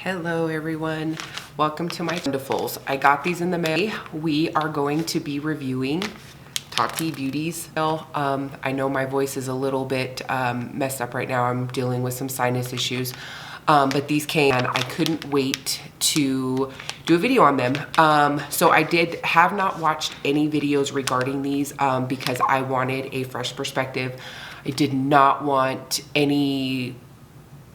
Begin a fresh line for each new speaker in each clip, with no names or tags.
Hello everyone, welcome to my Blendifuls. I got these in the mail. We are going to be reviewing Tati Beauty's. I know my voice is a little bit messed up right now. I'm dealing with some sinus issues, but these came and I couldn't wait to do a video on them. So I have not watched any videos regarding these because I wanted a fresh perspective. I did not want any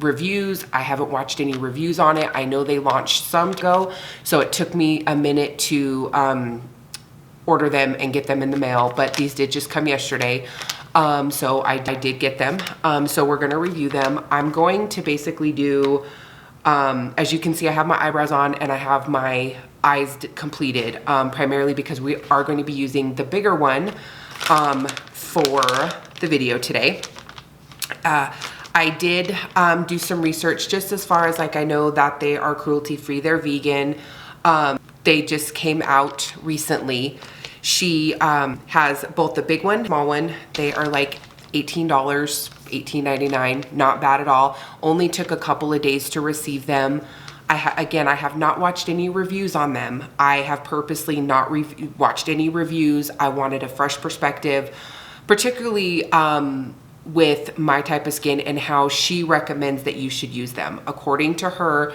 reviews. I haven't watched any reviews on it. I know they launched some ago, so it took me a minute to order them and get them in the mail, but these did just come yesterday. So I did get them. So we're gonna review them. I'm going to basically do, as you can see, I have my eyebrows on and I have my eyes completed, primarily because we are going to be using the bigger one for the video today. I did do some research just as far as like I know that they are cruelty free, they're vegan. They just came out recently. She has both the big one, small one. They are like $18, $18.99, not bad at all. Only took a couple of days to receive them. Again, I have not watched any reviews on them. I have purposely not watched any reviews. I wanted a fresh perspective, particularly with my type of skin and how she recommends that you should use them. According to her,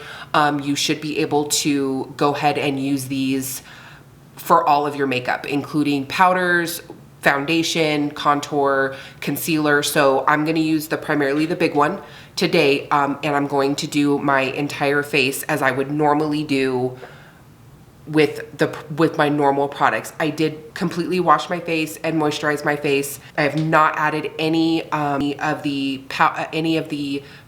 you should be able to go ahead and use these for all of your makeup, including powders, foundation, contour, concealer. So I'm gonna use primarily the big one today, and I'm going to do my entire face as I would normally do with my normal products. I did completely wash my face and moisturize my face. I have not added any of the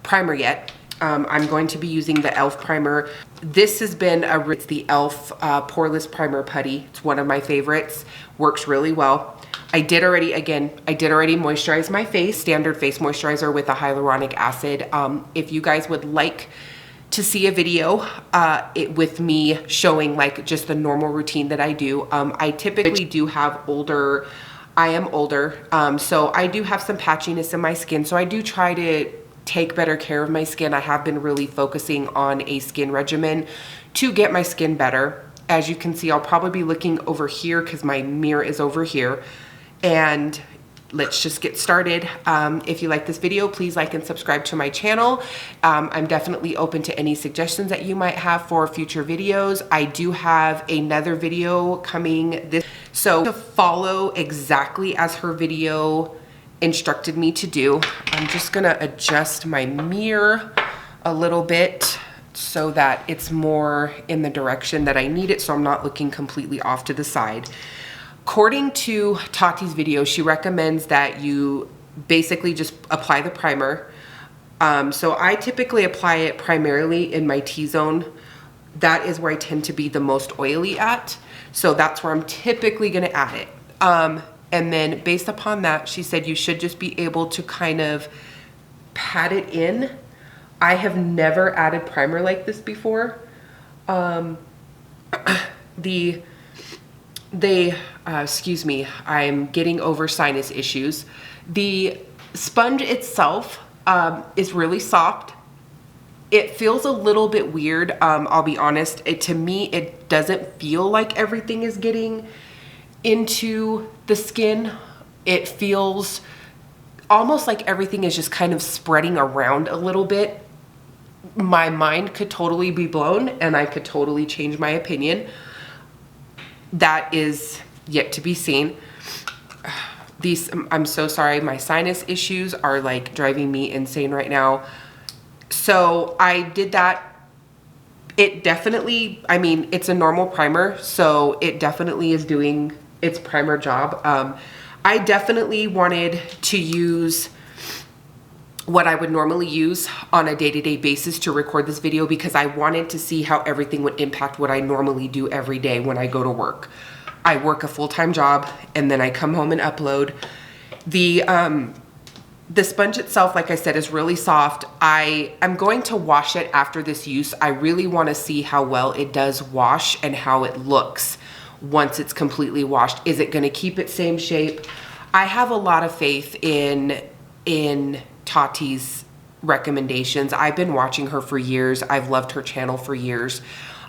primer yet. I'm going to be using the e.l.f. primer. This has been it's the e.l.f. Poreless Primer Putty. It's one of my favorites. Works really well. I did already moisturize my face, standard face moisturizer with a hyaluronic acid. If you guys would like to see a video with me showing like just the normal routine that I do. I typically do have I am older, so I do have some patchiness in my skin, so I do try to take better care of my skin. I have been really focusing on a skin regimen to get my skin better. As you can see, I'll probably be looking over here because my mirror is over here. And let's just get started. If you like this video, please like and subscribe to my channel. I'm definitely open to any suggestions that you might have for future videos. I do have another video coming so to follow exactly as her video instructed me to do, I'm just gonna adjust my mirror a little bit so that it's more in the direction that I need it, so I'm not looking completely off to the side. According to Tati's video, she recommends that you basically just apply the primer. So I typically apply it primarily in my T-zone. That is where I tend to be the most oily at. So that's where I'm typically gonna add it. And then based upon that, she said you should just be able to kind of pat it in. I have never added primer like this before. Excuse me, I'm getting over sinus issues. The sponge itself is really soft. It feels a little bit weird, I'll be honest. To me, it doesn't feel like everything is getting into the skin. It feels almost like everything is just kind of spreading around a little bit. My mind could totally be blown and I could totally change my opinion. That is yet to be seen. I'm so sorry, my sinus issues are like driving me insane right now. So I did that. It definitely, I mean, it's a normal primer, so it definitely is doing its primer job. I definitely wanted to use what I would normally use on a day-to-day basis to record this video because I wanted to see how everything would impact what I normally do every day when I go to work. I work a full-time job and then I come home and upload. The sponge itself, like I said, is really soft. I'm going to wash it after this use. I really want to see how well it does wash and how it looks once it's completely washed. Is it going to keep its same shape? I have a lot of faith in Tati's recommendations. I've been watching her for years. I've loved her channel for years.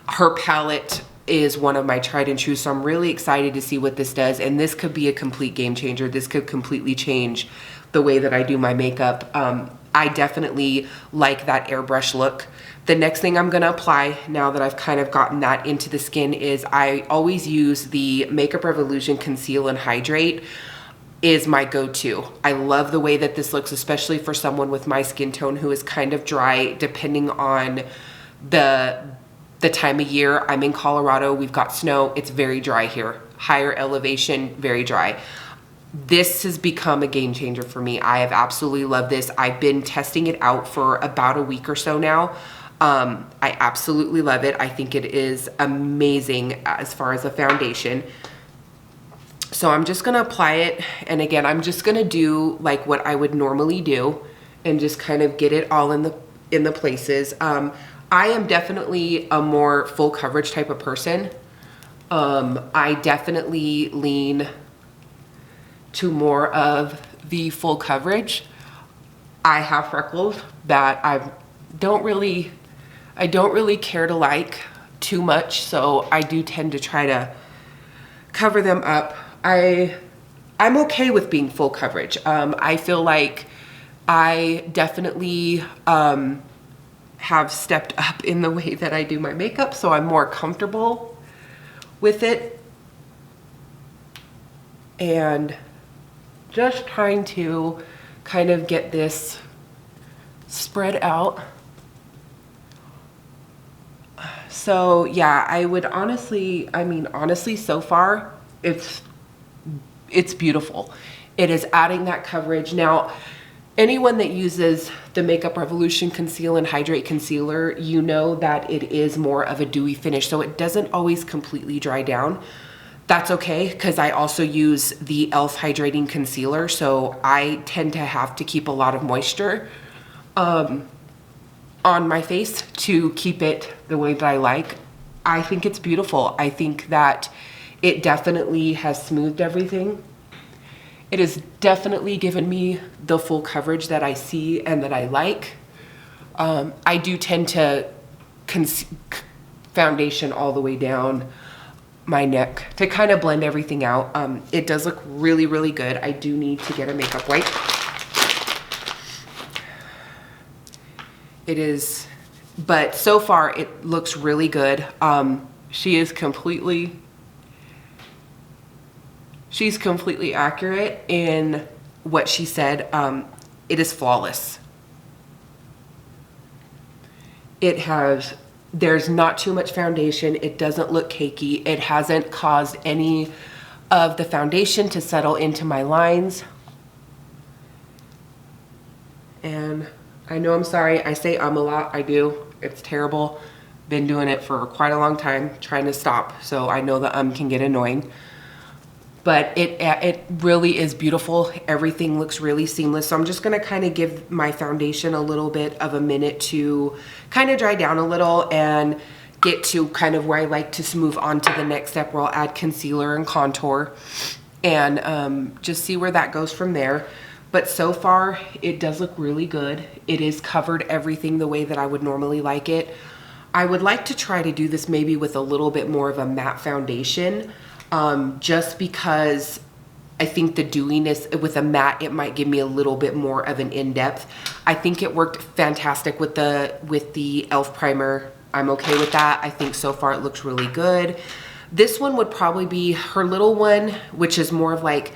Her palette is one of my tried and true, so I'm really excited to see what this does, and this could be a complete game changer. This could completely change the way that I do my makeup. I definitely like that airbrush look. The next thing I'm gonna apply, now that I've kind of gotten that into the skin, is I always use the Makeup Revolution Conceal and Hydrate is my go-to. I love the way that this looks, especially for someone with my skin tone who is kind of dry, depending on the time of year. I'm in Colorado, we've got snow, it's very dry here. Higher elevation, very dry. This has become a game changer for me. I have absolutely loved this. I've been testing it out for about a week or so now. I absolutely love it. I think it is amazing as far as a foundation. So I'm just gonna apply it, and again, I'm just gonna do like what I would normally do and just kind of get it all in the places. I am definitely a more full coverage type of person. I definitely lean to more of the full coverage. I have freckles that I don't really care to like too much, so I do tend to try to cover them up. I'm okay with being full coverage. I feel like I definitely have stepped up in the way that I do my makeup, so I'm more comfortable with it. And just trying to kind of get this spread out. So yeah, I would honestly, honestly, so far, it's beautiful. It is adding that coverage. Now, anyone that uses the Makeup Revolution Conceal and Hydrate Concealer, you know that it is more of a dewy finish, so it doesn't always completely dry down. That's okay, because I also use the e.l.f. Hydrating Concealer, so I tend to have to keep a lot of moisture on my face to keep it the way that I like. I think it's beautiful. I think that it definitely has smoothed everything. It has definitely given me the full coverage that I see and that I like. I do tend to foundation all the way down my neck to kind of blend everything out. It does look really, really good. I do need to get a makeup wipe. It is, but so far it looks really good. She's completely accurate in what she said. It is flawless. There's not too much foundation. It doesn't look cakey. It hasn't caused any of the foundation to settle into my lines. And I know I'm sorry, I say a lot, I do. It's terrible. Been doing it for quite a long time, trying to stop. So I know the can get annoying. But it really is beautiful. Everything looks really seamless. So I'm just gonna kind of give my foundation a little bit of a minute to kind of dry down a little and get to kind of where I like to move on to the next step, where I'll add concealer and contour and just see where that goes from there. But so far, it does look really good. It is covered everything the way that I would normally like it. I would like to try to do this maybe with a little bit more of a matte foundation. Just because I think the dewiness with a matte, it might give me a little bit more of an in-depth. I think it worked fantastic with the e.l.f. primer. I'm okay with that. I think so far it looks really good. This one would probably be her little one, which is more of like,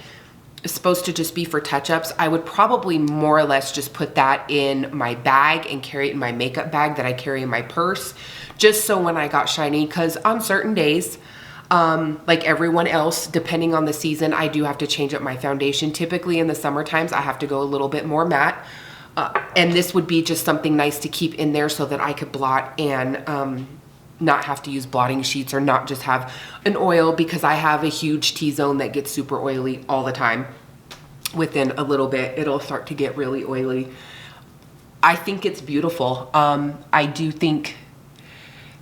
it's supposed to just be for touch-ups. I would probably more or less just put that in my bag and carry it in my makeup bag that I carry in my purse, just so when I got shiny, because on certain days, like everyone else, depending on the season, I do have to change up my foundation. Typically in the summer times, I have to go a little bit more matte. And this would be just something nice to keep in there so that I could blot and not have to use blotting sheets or not just have an oil, because I have a huge T-zone that gets super oily all the time. Within a little bit, it'll start to get really oily. I think it's beautiful. I do think,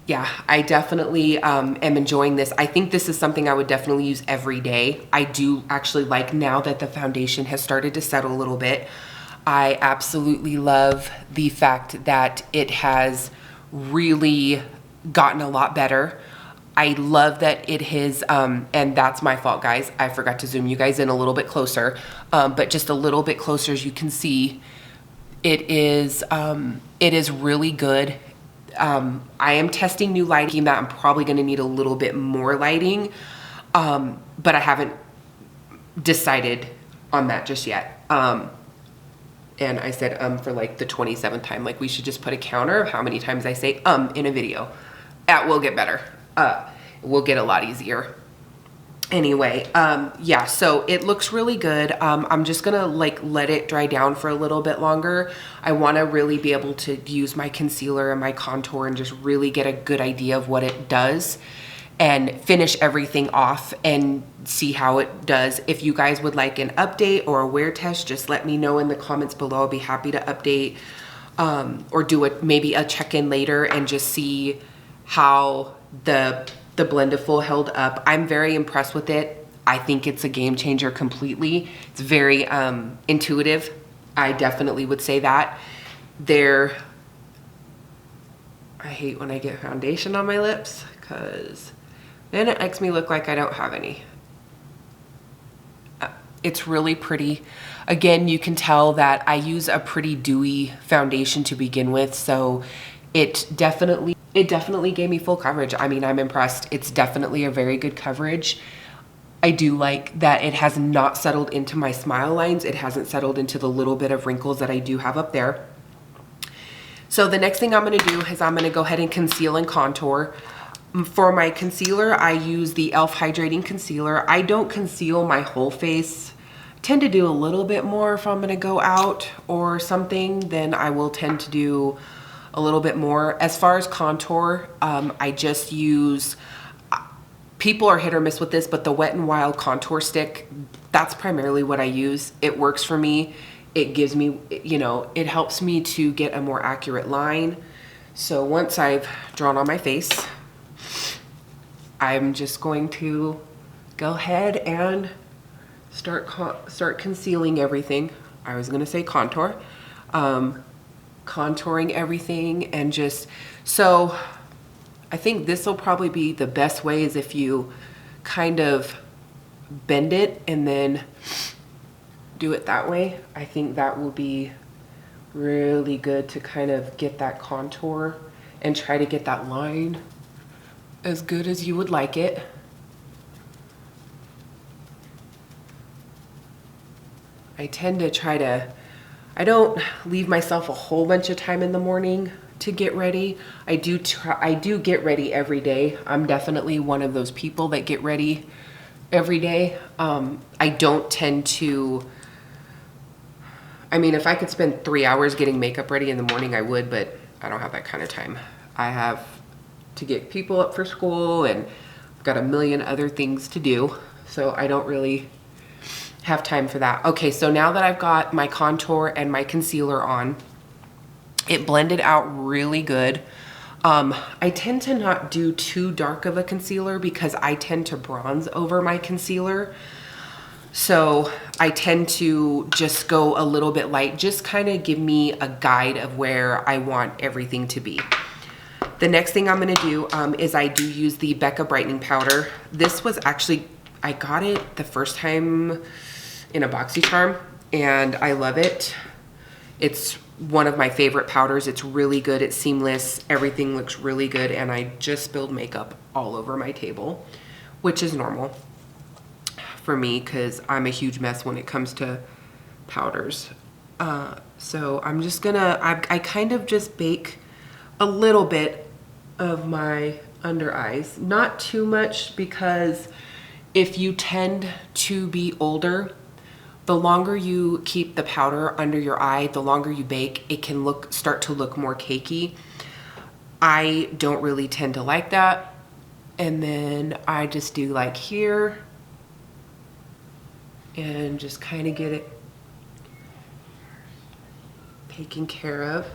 yeah, I definitely am enjoying this. I think this is something I would definitely use every day. I do actually like, now that the foundation has started to settle a little bit, I absolutely love the fact that it has really gotten a lot better. I love that it has, and that's my fault, guys. I forgot to zoom you guys in a little bit closer, but just a little bit closer, as you can see, it is really good. I am testing new lighting that I'm probably going to need a little bit more lighting, but I haven't decided on that just yet. And I said for like the 27th time, like we should just put a counter of how many times I say in a video. That will get better. Will get a lot easier. Anyway, yeah, so it looks really good. I'm just gonna like let it dry down for a little bit longer. I wanna really be able to use my concealer and my contour and just really get a good idea of what it does and finish everything off and see how it does. If you guys would like an update or a wear test, just let me know in the comments below. I'll be happy to update or do maybe a check-in later and just see how the Blendiful held up. I'm very impressed with it. I think it's a game changer completely. It's very intuitive. I definitely would say that. I hate when I get foundation on my lips because then it makes me look like I don't have any. It's really pretty. Again, you can tell that I use a pretty dewy foundation to begin with, so it definitely gave me full coverage. I mean, I'm impressed. It's definitely a very good coverage. I do like that it has not settled into my smile lines. It hasn't settled into the little bit of wrinkles that I do have up there. So the next thing I'm gonna do is I'm gonna go ahead and conceal and contour. For my concealer, I use the e.l.f. Hydrating Concealer. I don't conceal my whole face. I tend to do a little bit more if I'm gonna go out or something, then I will tend to do a little bit more. As far as contour, I just use, people are hit or miss with this, but the Wet n Wild contour stick, that's primarily what I use. It works for me. It gives me, you know, it helps me to get a more accurate line. So once I've drawn on my face, I'm just going to go ahead and start concealing everything. I was gonna say contour. Contouring everything and just, so I think this will probably be the best way is if you kind of bend it and then do it that way. I think that will be really good to kind of get that contour and try to get that line as good as you would like it. I tend to try to, I don't leave myself a whole bunch of time in the morning to get ready. I do get ready every day. I'm definitely one of those people that get ready every day. I don't tend to, I mean, if I could spend 3 hours getting makeup ready in the morning, I would, but I don't have that kind of time. I have to get people up for school and I've got a million other things to do. So I don't really have time for that. Okay, so now that I've got my contour and my concealer on, it blended out really good. I tend to not do too dark of a concealer because I tend to bronze over my concealer. So I tend to just go a little bit light, just kind of give me a guide of where I want everything to be. The next thing I'm gonna do is I do use the Becca Brightening Powder. This was actually, I got it the first time in a BoxyCharm and I love it. It's one of my favorite powders. It's really good, it's seamless, everything looks really good, and I just spilled makeup all over my table, which is normal for me because I'm a huge mess when it comes to powders. So I'm just gonna, I kind of just bake a little bit of my under eyes, not too much, because if you tend to be older, the longer you keep the powder under your eye, the longer you bake, it can start to look more cakey. I don't really tend to like that. And then I just do like here and just kind of get it taken care of.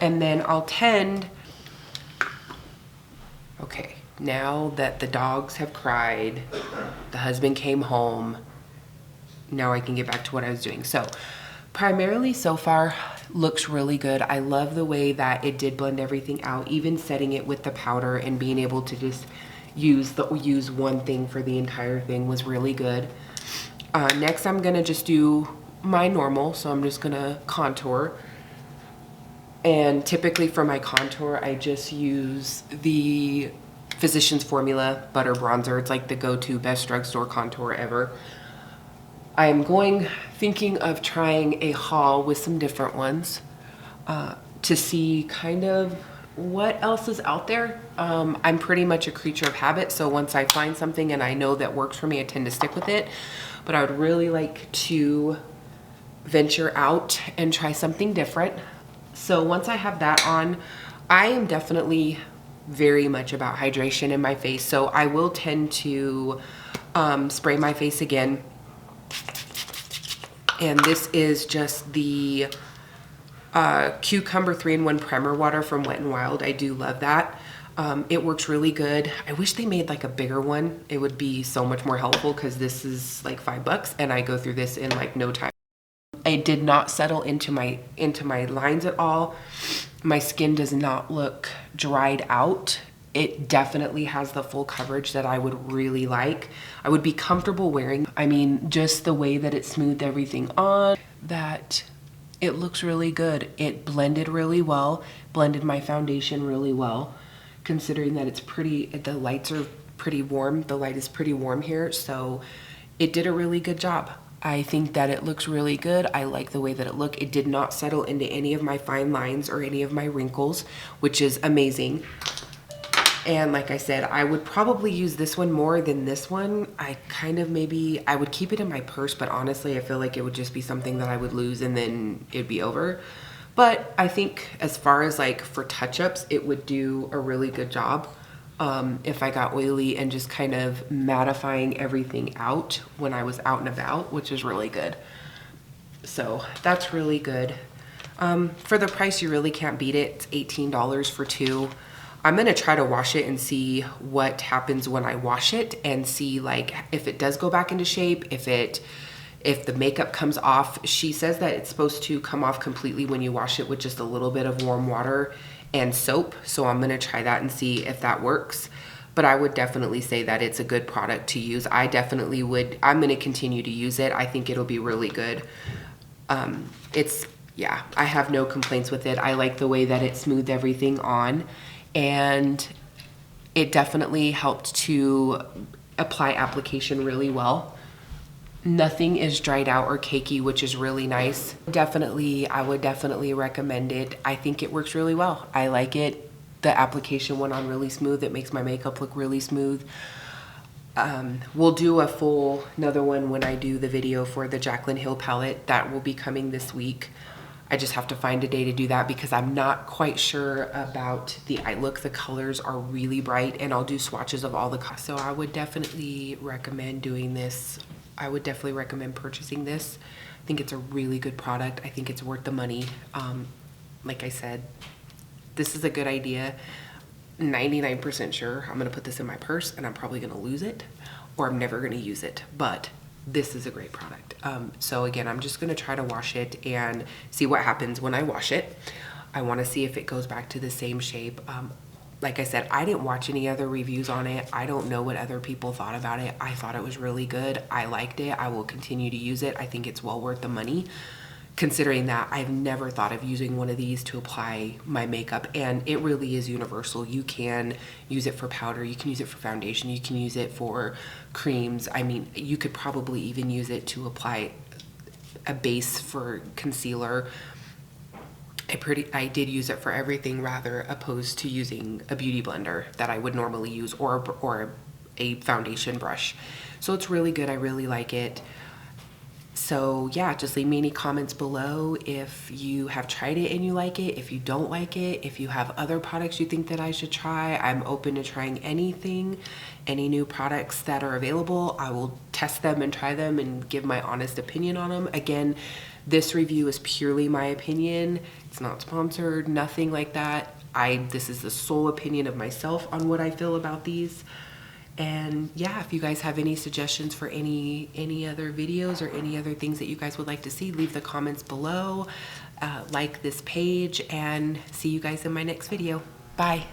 And then I'll tend, okay, now that the dogs have cried, the husband came home, now I can get back to what I was doing. So primarily so far looks really good. I love the way that it did blend everything out, even setting it with the powder and being able to just use one thing for the entire thing was really good. Next I'm gonna just do my normal, so I'm just gonna contour. And typically for my contour, I just use the Physicians Formula Butter Bronzer. It's like the go-to best drugstore contour ever. I'm thinking of trying a haul with some different ones to see kind of what else is out there. I'm pretty much a creature of habit, so once I find something and I know that works for me, I tend to stick with it. But I would really like to venture out and try something different. So once I have that on, I am definitely very much about hydration in my face. So I will tend to spray my face again. And this is just the Cucumber 3-in-1 Primer Water from Wet n Wild. I do love that. It works really good. I wish they made like a bigger one. It would be so much more helpful because this is like $5 and I go through this in like no time. It did not settle into my lines at all. My skin does not look dried out. It definitely has the full coverage that I would really like. I would be comfortable wearing. I mean, just the way that it smoothed everything on, that it looks really good. It blended really well, blended my foundation really well, considering that the lights are pretty warm. The light is pretty warm here, so it did a really good job. I think that it looks really good. I like the way that it looked. It did not settle into any of my fine lines or any of my wrinkles, which is amazing. And like I said, I would probably use this one more than this one. I would keep it in my purse, but honestly, I feel like it would just be something that I would lose and then it'd be over. But I think as far as like for touch-ups, it would do a really good job. If I got oily and just kind of mattifying everything out when I was out and about, which is really good. So that's really good. For the price, you really can't beat it. It's $18 for 2. I'm gonna try to wash it and see what happens when I wash it and see like if it does go back into shape, if the makeup comes off. She says that it's supposed to come off completely when you wash it with just a little bit of warm water and soap. So I'm gonna try that and see if that works. But I would definitely say that it's a good product to use. I definitely would. I'm gonna continue to use it. I think it'll be really good. Yeah, I have no complaints with it. I like the way that it smoothed everything on, and it definitely helped to apply application really well. Nothing is dried out or cakey, which is really nice. I would definitely recommend it. I think it works really well. I like it. The application went on really smooth. It makes my makeup look really smooth. We'll do another one when I do the video for the Jaclyn Hill palette. That will be coming this week. I just have to find a day to do that because I'm not quite sure about the eye look. The colors are really bright, and I'll do swatches of all the colors. So I would definitely recommend doing this. I would definitely recommend purchasing this. I think it's a really good product. I think it's worth the money. Like I said, this is a good idea. 99% sure I'm gonna put this in my purse and I'm probably gonna lose it, or I'm never gonna use it, but this is a great product. So again, I'm just gonna try to wash it and see what happens when I wash it. I wanna see if it goes back to the same shape. Like I said, I didn't watch any other reviews on it. I don't know what other people thought about it. I thought it was really good. I liked it. I will continue to use it. I think it's well worth the money, considering that I've never thought of using one of these to apply my makeup, and it really is universal. You can use it for powder, you can use it for foundation, you can use it for creams. I mean, you could probably even use it to apply a base for concealer. I did use it for everything, rather opposed to using a beauty blender that I would normally use, or a foundation brush. So it's really good. I really like it. So yeah, just leave me any comments below if you have tried it and you like it, if you don't like it, if you have other products you think that I should try. I'm open to trying anything, any new products that are available. I will test them and try them and give my honest opinion on them. Again, this review is purely my opinion. It's not sponsored, nothing like that. This is the sole opinion of myself on what I feel about these. And yeah, if you guys have any suggestions for any other videos or any other things that you guys would like to see, leave the comments below. Like this page, and see you guys in my next video. Bye.